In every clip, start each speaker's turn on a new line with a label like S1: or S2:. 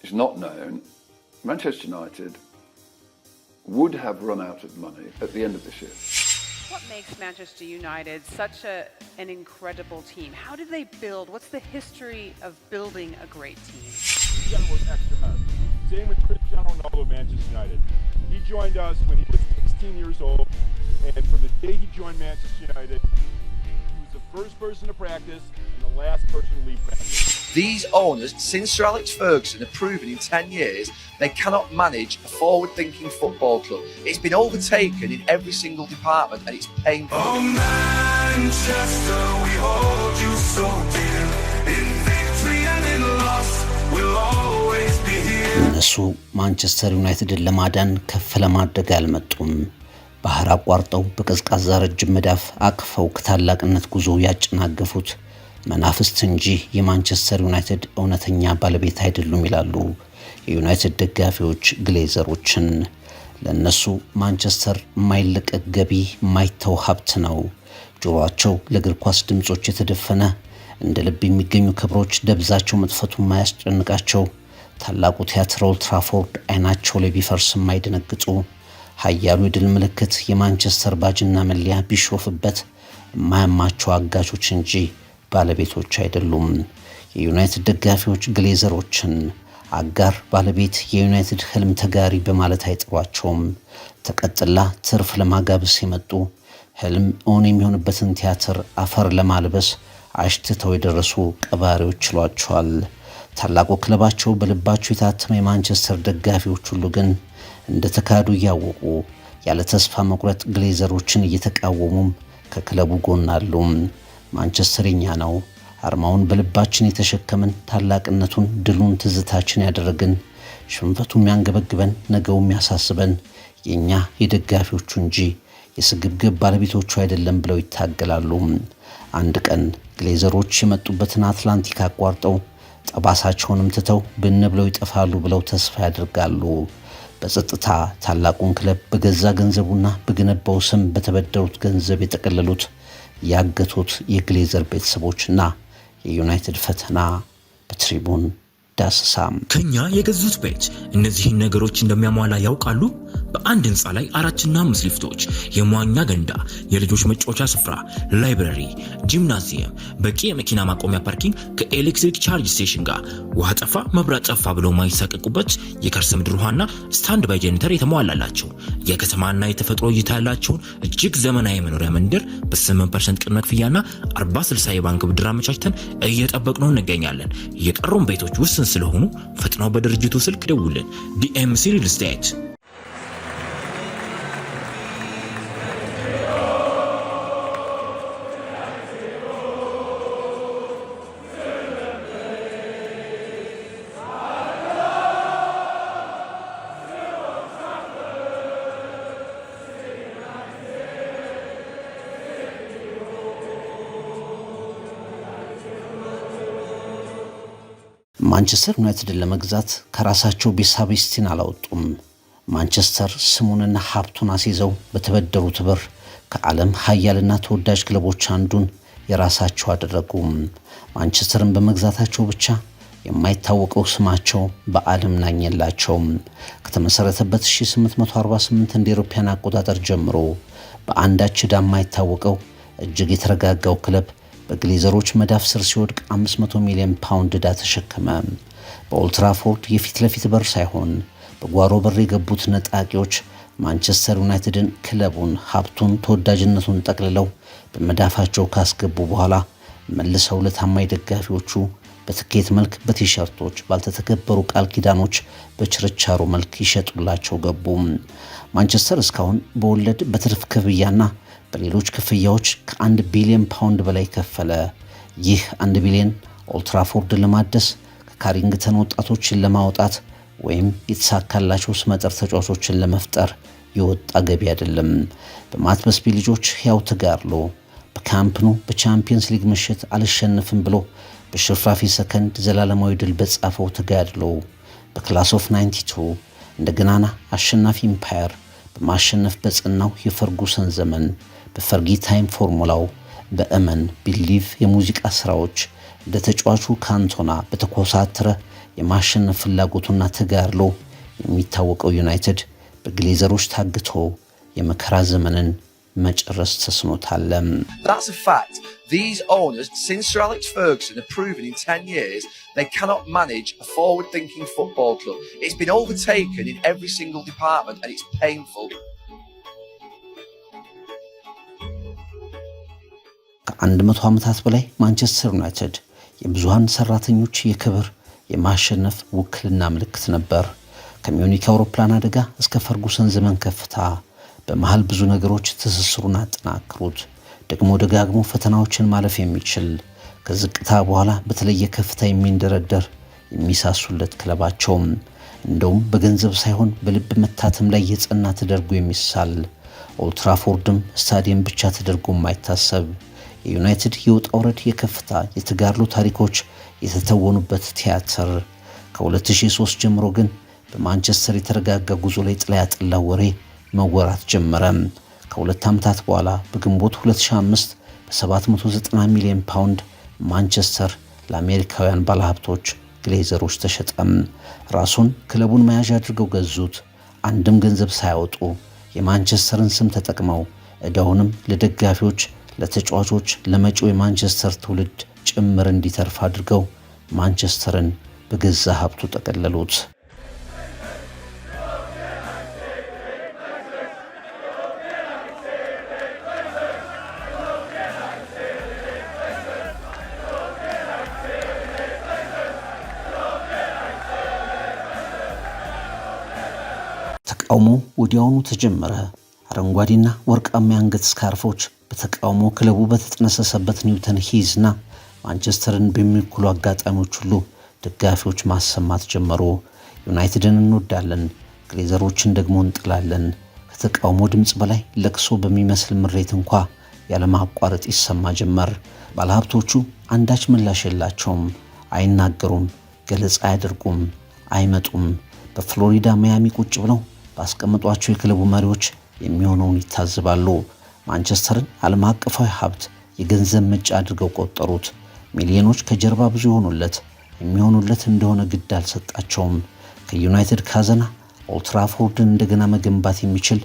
S1: is not known, Manchester United would have run out of money at the end of this year.
S2: What makes Manchester United such an incredible team? How did they build? What's the history of building a great team?
S3: Cristiano was extra hard. Same with Cristiano Ronaldo, Manchester United. He joined us when he was 16 years old, and from the day he joined Manchester United, he was the first person to practice and the last person to leave practice.
S4: These owners, since Sir Alex Ferguson, have proven in 10 years they cannot manage a forward-thinking football club. It's been overtaken in every single department and it's painful.
S5: Oh Manchester, we hold you so dear. In victory and in loss, we'll always be here.
S6: እነሱ ማንቸስተር ዩናይትድን ለማዳን ከፍ ለማድረግ አልመጡም። ባህር አቋርጠው በቀዝቃዛ ረጅም መዳፍ አቅፈው ከታላቅነት ጉዞ ያጨናገፉት መናፍስት እንጂ የማንቸስተር ዩናይትድ እውነተኛ ባለቤት አይደሉም ይላሉ የዩናይትድ ደጋፊዎች ግሌዘሮችን። ለነሱ ማንቸስተር የማይለቀቅ ገቢ የማይተው ሀብት ነው። ጆሮአቸው ለእግር ኳስ ድምጾች የተደፈነ እንደ ልብ የሚገኙ ክብሮች ደብዛቸው መጥፈቱ የማያስጨንቃቸው ታላቁ ቲያትር ኦልድ ትራፎርድ አይናቸው ላይ ቢፈርስ የማይደነግጡ ኃያሉ የድል ምልክት የማንቸስተር ባጅና መለያ ቢሾፍበት የማያማቸው አጋቾች እንጂ ባለቤቶች አይደሉም። የዩናይትድ ደጋፊዎች ግሌዘሮችን አጋር ባለቤት የዩናይትድ ህልም ተጋሪ በማለት አይጠሯቸውም። ተቀጥላ ትርፍ ለማጋበስ የመጡ ህልም እውን የሚሆንበትን ቲያትር አፈር ለማልበስ አሽትተው የደረሱ ቀባሪዎች ይሏቸዋል። ታላቁ ክለባቸው በልባቸው የታተመ የማንቸስተር ደጋፊዎች ሁሉ ግን እንደተካዱ እያወቁ ያለ ተስፋ መቁረጥ ግሌዘሮችን እየተቃወሙም ከክለቡ ጎን አሉ። ማንቸስተር የኛ ነው፣ አርማውን በልባችን የተሸከምን፣ ታላቅነቱን ድሉን ትዝታችን ያደረግን፣ ሽንፈቱ የሚያንገበግበን፣ ነገው የሚያሳስበን የኛ የደጋፊዎቹ እንጂ የስግብግብ ባለቤቶቹ አይደለም ብለው ይታገላሉ። አንድ ቀን ግሌዘሮች የመጡበትን አትላንቲክ አቋርጠው ጠባሳቸውንም ትተው ብን ብለው ይጠፋሉ ብለው ተስፋ ያደርጋሉ። በጸጥታ ታላቁን ክለብ በገዛ ገንዘቡና በገነባው ስም በተበደሩት ገንዘብ የጠቀለሉት ያገቱት የግሌዘር ቤተሰቦችና የዩናይትድ ፈተና በትሪቡን ዳሰሳም።
S7: ከኛ የገዙት ቤት እነዚህን ነገሮች እንደሚያሟላ ያውቃሉ? በአንድ ህንፃ ላይ 4 እና 5 ሊፍቶች፣ የመዋኛ ገንዳ፣ የልጆች መጫወቻ ስፍራ፣ ላይብረሪ፣ ጂምናዚየም፣ በቂ የመኪና ማቆሚያ ፓርኪንግ ከኤሌክትሪክ ቻርጅ ስቴሽን ጋር፣ ውሃ ጠፋ መብራት ጠፋ ብለው ማይሳቀቁበት የከርሰ ምድር ውሃና ስታንድ ባይ ጄኔሬተር የተሟላላቸው የከተማና የተፈጥሮ እይታ ያላቸውን እጅግ ዘመናዊ መኖሪያ መንደር በ8% ቅድመ ክፍያና 40/60 የባንክ ብድር አመቻችተን እየጠበቅነው እንገኛለን። የቀሩን ቤቶች ውስን ስለሆኑ ፈጥነው በድርጅቱ ስልክ ደውልን። ዲኤምሲ ሪል ስቴት።
S6: ማንቸስተር ዩናይትድን ለመግዛት ከራሳቸው ቤሳቤስቲን አላወጡም። ማንቸስተር ስሙንና ሀብቱን አስይዘው በተበደሩት ብር ከዓለም ሀያልና ተወዳጅ ክለቦች አንዱን የራሳቸው አደረጉ። ማንቸስተርን በመግዛታቸው ብቻ የማይታወቀው ስማቸው በዓለም ናኘላቸው። ከተመሰረተበት 1848 እንደ አውሮፓውያን አቆጣጠር ጀምሮ በአንዳች ዕዳ የማይታወቀው እጅግ የተረጋጋው ክለብ በግሌዘሮች መዳፍ ስር ሲወድቅ 500 ሚሊዮን ፓውንድ ዕዳ ተሸከመ። በኦልድ ትራፎርድ የፊት ለፊት በር ሳይሆን በጓሮ በር የገቡት ነጣቂዎች ማንቸስተር ዩናይትድን ክለቡን፣ ሀብቱን፣ ተወዳጅነቱን ጠቅልለው በመዳፋቸው ካስገቡ በኋላ መልሰው ለታማኝ ደጋፊዎቹ በትኬት መልክ በቲሸርቶች ባልተተከበሩ ቃል ኪዳኖች በችርቻሮ መልክ ይሸጡላቸው ገቡ። ማንቸስተር እስካሁን በወለድ በትርፍ ክፍያና በሌሎች ክፍያዎች ከ1 ቢሊዮን ፓውንድ በላይ ከፈለ። ይህ 1 ቢሊዮን ኦልድ ትራፎርድን ለማደስ ከካሪንግተን ወጣቶችን ለማውጣት ወይም የተሳካላቸው ስመጥር ተጫዋቾችን ለመፍጠር የወጣ ገቢ አይደለም። በማትበስቢ ልጆች ሕያው ተጋድሎ በካምፕኑ በቻምፒየንስ ሊግ ምሽት አልሸነፍም ብሎ በሽርፍራፊ ሰከንድ ዘላለማዊ ድል በጻፈው ተጋድሎ በክላስ ኦፍ 92 እንደገናና አሸናፊ ኢምፓየር በማሸነፍ በጽናው የፈርጉሰን ዘመን በፈርጊ ታይም ፎርሙላው በእመን ቢሊቭ የሙዚቃ ስራዎች እንደ ተጫዋቹ ካንቶና በተኮሳተረ የማሸነፍ ፍላጎቱና ተጋድሎ የሚታወቀው ዩናይትድ በግሌዘሮች ታግቶ የመከራ ዘመንን መጨረስ ተስኖታል።
S4: That's a fact. These owners, since Sir Alex Ferguson, have proven in 10 years they cannot manage a forward-thinking football club. It's been overtaken in every single department and it's painful.
S6: ከ100 ዓመታት በላይ ማንቸስተር ዩናይትድ የብዙሃን ሰራተኞች የክብር የማሸነፍ ውክልና ምልክት ነበር። ከሚዩኒክ አውሮፕላን አደጋ እስከ ፈርጉሰን ዘመን ከፍታ በመሃል ብዙ ነገሮች ትስስሩን አጠናክሩት። ደግሞ ደጋግሞ ፈተናዎችን ማለፍ የሚችል ከዝቅታ በኋላ በተለየ ከፍታ የሚንደረደር የሚሳሱለት ክለባቸው እንደውም በገንዘብ ሳይሆን በልብ መታተም ላይ የጸና ተደርጎ የሚሳል ኦልድ ትራፎርድም ስታዲየም ብቻ ተደርጎ የማይታሰብ የዩናይትድ የውጣ ውረድ የከፍታ የተጋድሎ ታሪኮች የተተወኑበት ቲያትር ከ2003 ጀምሮ ግን በማንቸስተር የተረጋጋ ጉዞ ላይ ጥላ ያጠላ ወሬ መወራት ጀመረ። ከሁለት ዓመታት በኋላ በግንቦት 2005 በ790 ሚሊዮን ፓውንድ ማንቸስተር ለአሜሪካውያን ባለሀብቶች ግሌዘሮች ተሸጠ። ራሱን ክለቡን መያዣ አድርገው ገዙት። አንድም ገንዘብ ሳያወጡ የማንቸስተርን ስም ተጠቅመው ዕዳውንም ለደጋፊዎች፣ ለተጫዋቾች፣ ለመጪው የማንቸስተር ትውልድ ጭምር እንዲተርፍ አድርገው ማንቸስተርን በገዛ ሀብቱ ጠቀለሉት። ተቃውሞ ወዲያውኑ ተጀመረ። አረንጓዴና ወርቃማ የአንገት ስካርፎች በተቃውሞ ክለቡ በተጠነሰሰበት ኒውተን ሂዝና ማንቸስተርን በሚወክሉ አጋጣሚዎች ሁሉ ደጋፊዎች ማሰማት ጀመሩ። ዩናይትድን እንወዳለን፣ ግሌዘሮችን ደግሞ እንጥላለን። ከተቃውሞ ድምፅ በላይ ለቅሶ በሚመስል ምሬት እንኳ ያለማቋረጥ ይሰማ ጀመር። ባለሀብቶቹ አንዳች ምላሽ የላቸውም፣ አይናገሩም፣ ገለጻ አያደርጉም፣ አይመጡም። በፍሎሪዳ ማያሚ ቁጭ ብለው ባስቀመጧቸው የክለቡ መሪዎች የሚሆነውን ይታዘባሉ። ማንቸስተርን ዓለም አቀፋዊ ሀብት የገንዘብ ምንጭ አድርገው ቆጠሩት። ሚሊዮኖች ከጀርባ ብዙ የሚሆኑለት እንደሆነ ግድ አልሰጣቸውም። ከዩናይትድ ካዘና ኦልድ ትራፎርድን እንደገና መገንባት የሚችል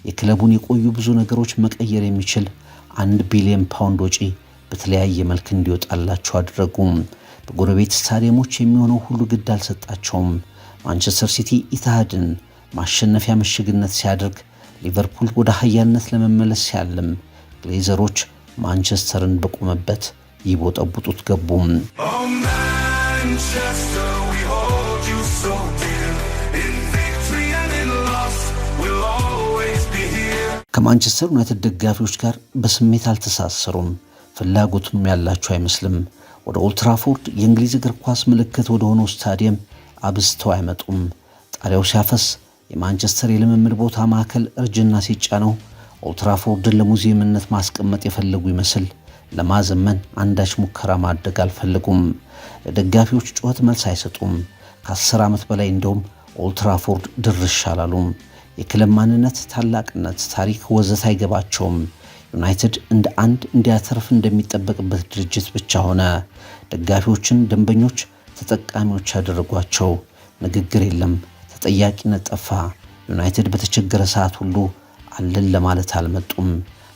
S6: የክለቡን የቆዩ ብዙ ነገሮች መቀየር የሚችል 1 ቢሊዮን ፓውንድ ወጪ በተለያየ መልክ እንዲወጣላቸው አደረጉም። በጎረቤት ስታዲየሞች የሚሆነው ሁሉ ግድ አልሰጣቸውም። ማንቸስተር ሲቲ ኢትሃድን ማሸነፊያ ምሽግነት ሲያደርግ፣ ሊቨርፑል ወደ ኃያልነት ለመመለስ ሲያልም፣ ግሌዘሮች ማንቸስተርን በቆመበት ይቦጠቡጡት ገቡም። ከማንቸስተር ዩናይትድ ደጋፊዎች ጋር በስሜት አልተሳሰሩም። ፍላጎቱም ያላቸው አይመስልም። ወደ ኦልድ ትራፎርድ የእንግሊዝ እግር ኳስ ምልክት ወደ ሆነው ስታዲየም አብዝተው አይመጡም። ጣሪያው ሲያፈስ የማንቸስተር የልምምድ ቦታ ማዕከል እርጅና ሲጫነው ኦልድ ትራፎርድን ለሙዚየምነት ማስቀመጥ የፈለጉ ይመስል ለማዘመን አንዳች ሙከራ ማድረግ አልፈለጉም። ለደጋፊዎች ጩኸት መልስ አይሰጡም። ከ10 ዓመት በላይ እንደውም ኦልድ ትራፎርድ ድርሽ አላሉም። የክለብ ማንነት፣ ታላቅነት፣ ታሪክ ወዘት አይገባቸውም። ዩናይትድ እንደ አንድ እንዲያተርፍ እንደሚጠበቅበት ድርጅት ብቻ ሆነ። ደጋፊዎችን ደንበኞች፣ ተጠቃሚዎች ያደረጓቸው። ንግግር የለም፣ ተጠያቂነት ጠፋ። ዩናይትድ በተቸገረ ሰዓት ሁሉ አለን ለማለት አልመጡም።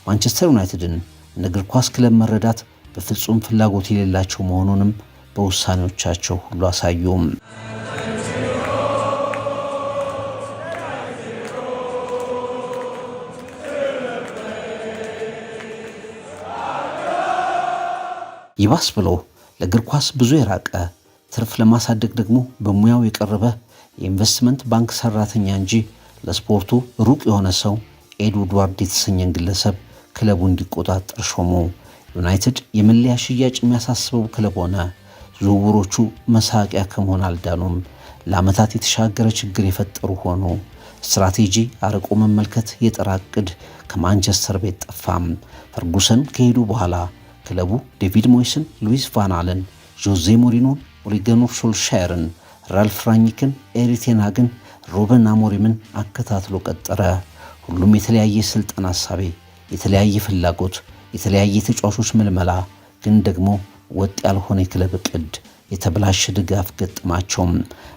S6: ማንቸስተር ዩናይትድን እንደ እግር ኳስ ክለብ መረዳት በፍጹም ፍላጎት የሌላቸው መሆኑንም በውሳኔዎቻቸው ሁሉ አሳዩም። ይባስ ብሎ ለእግር ኳስ ብዙ የራቀ ትርፍ ለማሳደግ ደግሞ በሙያው የቀረበ የኢንቨስትመንት ባንክ ሰራተኛ እንጂ ለስፖርቱ ሩቅ የሆነ ሰው ኤድ ውድዋርድ የተሰኘን ግለሰብ ክለቡ እንዲቆጣጠር ሾሙ። ዩናይትድ የመለያ ሽያጭ የሚያሳስበው ክለብ ሆነ። ዝውውሮቹ መሳቂያ ከመሆን አልዳኑም። ለዓመታት የተሻገረ ችግር የፈጠሩ ሆኑ። ስትራቴጂ፣ አርቆ መመልከት፣ የጠራ ዕቅድ ከማንቸስተር ቤት ጠፋም። ፈርጉሰን ከሄዱ በኋላ ክለቡ ዴቪድ ሞይስን፣ ሉዊስ ቫን አለን፣ ጆዜ ሞሪኖን፣ ኦሌ ጉናር ሶልሻየርን፣ ራልፍ ራኒክን፣ ኤሪክ ቴን ሃግን፣ ሩበን አሞሪምን አከታትሎ ቀጠረ። ሁሉም የተለያየ ስልጠና ሐሳቤ፣ የተለያየ ፍላጎት፣ የተለያየ ተጫዋቾች ምልመላ፣ ግን ደግሞ ወጥ ያልሆነ የክለብ ዕቅድ፣ የተበላሸ ድጋፍ ገጠማቸው።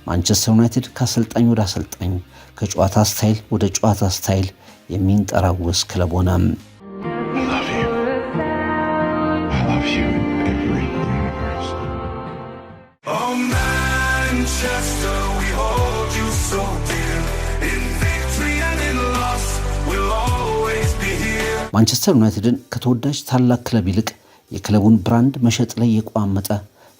S6: ማንቸስተር ዩናይትድ ከአሰልጣኝ ወደ አሰልጣኝ ከጨዋታ ስታይል ወደ ጨዋታ ስታይል የሚንጠራወስ ክለብ ሆነ። ማንቸስተር ዩናይትድን ከተወዳጅ ታላቅ ክለብ ይልቅ የክለቡን ብራንድ መሸጥ ላይ የቋመጠ፣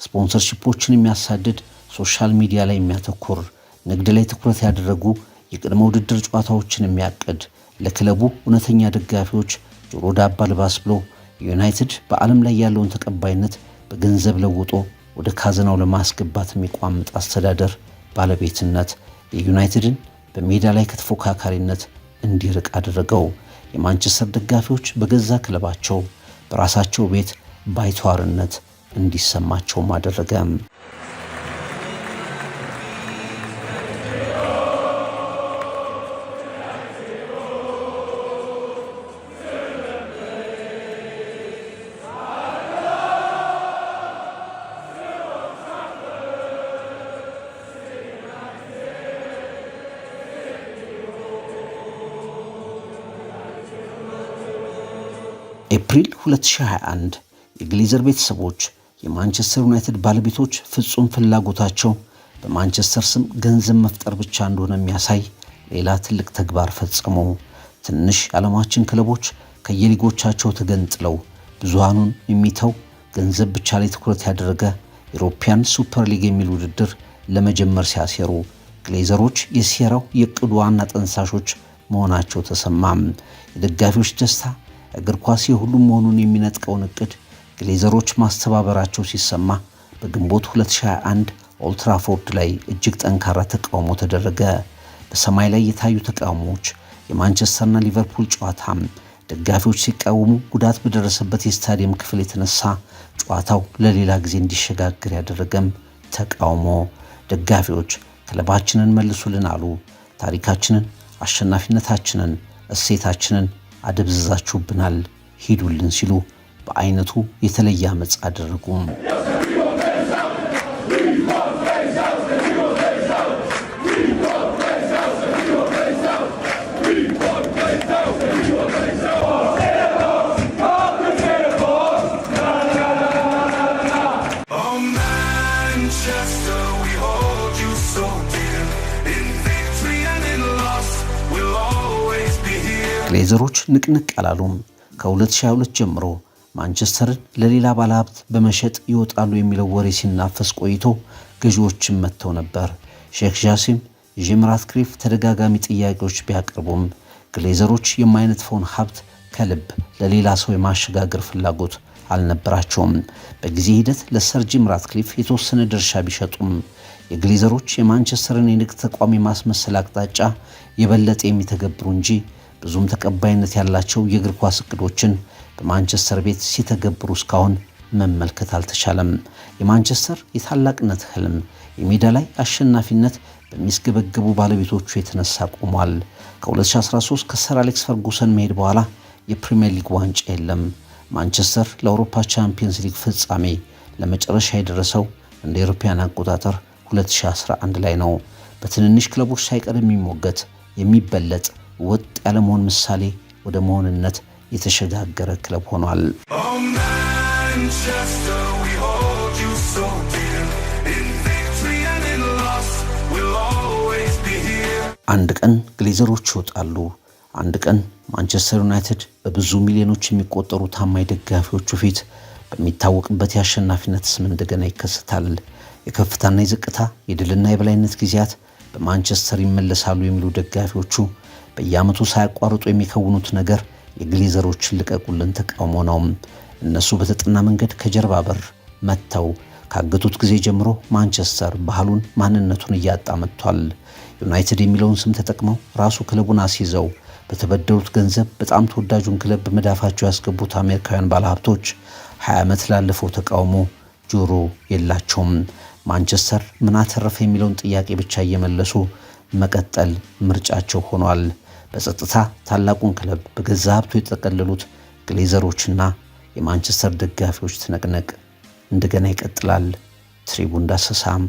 S6: ስፖንሰርሺፖችን የሚያሳድድ፣ ሶሻል ሚዲያ ላይ የሚያተኩር፣ ንግድ ላይ ትኩረት ያደረጉ የቅድመ ውድድር ጨዋታዎችን የሚያቅድ፣ ለክለቡ እውነተኛ ደጋፊዎች ጆሮ ዳባ ልባስ ብሎ ዩናይትድ በዓለም ላይ ያለውን ተቀባይነት በገንዘብ ለውጦ ወደ ካዝናው ለማስገባት የሚቋምጥ አስተዳደር ባለቤትነት የዩናይትድን በሜዳ ላይ ከተፎካካሪነት እንዲርቅ አደረገው። የማንቸስተር ደጋፊዎች በገዛ ክለባቸው በራሳቸው ቤት ባይተዋርነት እንዲሰማቸውም አደረገ። ኤፕሪል 2021 የግሊዘር ቤተሰቦች የማንቸስተር ዩናይትድ ባለቤቶች ፍጹም ፍላጎታቸው በማንቸስተር ስም ገንዘብ መፍጠር ብቻ እንደሆነ የሚያሳይ ሌላ ትልቅ ተግባር ፈጸሙ። ትንሽ የዓለማችን ክለቦች ከየሊጎቻቸው ተገንጥለው ብዙሃኑን የሚተው ገንዘብ ብቻ ላይ ትኩረት ያደረገ ዩሮፒያን ሱፐር ሊግ የሚል ውድድር ለመጀመር ሲያሴሩ ግሌዘሮች የሴራው የዕቅዱ ዋና ጠንሳሾች መሆናቸው ተሰማም። የደጋፊዎች ደስታ እግር ኳስ የሁሉም መሆኑን የሚነጥቀውን እቅድ ግሌዘሮች ማስተባበራቸው ሲሰማ በግንቦት 2021 ኦልትራፎርድ ላይ እጅግ ጠንካራ ተቃውሞ ተደረገ። በሰማይ ላይ የታዩ ተቃውሞዎች የማንቸስተርና ሊቨርፑል ጨዋታም ደጋፊዎች ሲቃወሙ ጉዳት በደረሰበት የስታዲየም ክፍል የተነሳ ጨዋታው ለሌላ ጊዜ እንዲሸጋገር ያደረገም ተቃውሞ። ደጋፊዎች ክለባችንን መልሱልን አሉ። ታሪካችንን፣ አሸናፊነታችንን፣ እሴታችንን አደብዝዛችሁብናል፣ ሂዱልን ሲሉ በአይነቱ የተለየ አመጽ አደረጉ። ግሌዘሮች ንቅንቅ አላሉም። ከ2022 ጀምሮ ማንቸስተርን ለሌላ ባለሀብት በመሸጥ ይወጣሉ የሚለው ወሬ ሲናፈስ ቆይቶ ገዢዎችን መጥተው ነበር። ሼክ ጃሲም፣ ጂም ራትክሊፍ ተደጋጋሚ ጥያቄዎች ቢያቀርቡም ግሌዘሮች የማይነጥፈውን ሀብት ከልብ ለሌላ ሰው የማሸጋገር ፍላጎት አልነበራቸውም። በጊዜ ሂደት ለሰር ጂም ራትክሊፍ የተወሰነ ድርሻ ቢሸጡም የግሌዘሮች የማንቸስተርን የንግድ ተቋም የማስመሰል አቅጣጫ የበለጠ የሚተገብሩ እንጂ ብዙም ተቀባይነት ያላቸው የእግር ኳስ እቅዶችን በማንቸስተር ቤት ሲተገብሩ እስካሁን መመልከት አልተቻለም። የማንቸስተር የታላቅነት ህልም የሜዳ ላይ አሸናፊነት በሚስገበገቡ ባለቤቶቹ የተነሳ ቆሟል። ከ2013 ከሰር አሌክስ ፈርጉሰን መሄድ በኋላ የፕሪሚየር ሊግ ዋንጫ የለም። ማንቸስተር ለአውሮፓ ቻምፒየንስ ሊግ ፍጻሜ ለመጨረሻ የደረሰው እንደ አውሮፓውያን አቆጣጠር 2011 ላይ ነው። በትንንሽ ክለቦች ሳይቀር የሚሞገት የሚበለጥ ወጥ ያለመሆን ምሳሌ ወደ መሆንነት የተሸጋገረ ክለብ ሆኗል። አንድ ቀን ግሌዘሮች ይወጣሉ። አንድ ቀን ማንቸስተር ዩናይትድ በብዙ ሚሊዮኖች የሚቆጠሩ ታማኝ ደጋፊዎቹ ፊት በሚታወቅበት የአሸናፊነት ስም እንደገና ይከሰታል። የከፍታና የዝቅታ የድልና የበላይነት ጊዜያት በማንቸስተር ይመለሳሉ የሚሉ ደጋፊዎቹ በየዓመቱ ሳያቋርጡ የሚከውኑት ነገር የግሌዘሮችን ልቀቁልን ተቃውሞ ነው። እነሱ በተጠና መንገድ ከጀርባ በር መጥተው ካገቱት ጊዜ ጀምሮ ማንቸስተር ባህሉን፣ ማንነቱን እያጣ መጥቷል። ዩናይትድ የሚለውን ስም ተጠቅመው ራሱ ክለቡን አስይዘው በተበደሩት ገንዘብ በጣም ተወዳጁን ክለብ በመዳፋቸው ያስገቡት አሜሪካውያን ባለሀብቶች 20 ዓመት ላለፈው ተቃውሞ ጆሮ የላቸውም። ማንቸስተር ምን አተረፈ የሚለውን ጥያቄ ብቻ እየመለሱ መቀጠል ምርጫቸው ሆኗል። በጸጥታ ታላቁን ክለብ በገዛ ሀብቱ የተጠቀለሉት ግሌዘሮችና የማንቸስተር ደጋፊዎች ትንቅንቅ እንደገና ይቀጥላል። ትሪቡን ዳሰሳም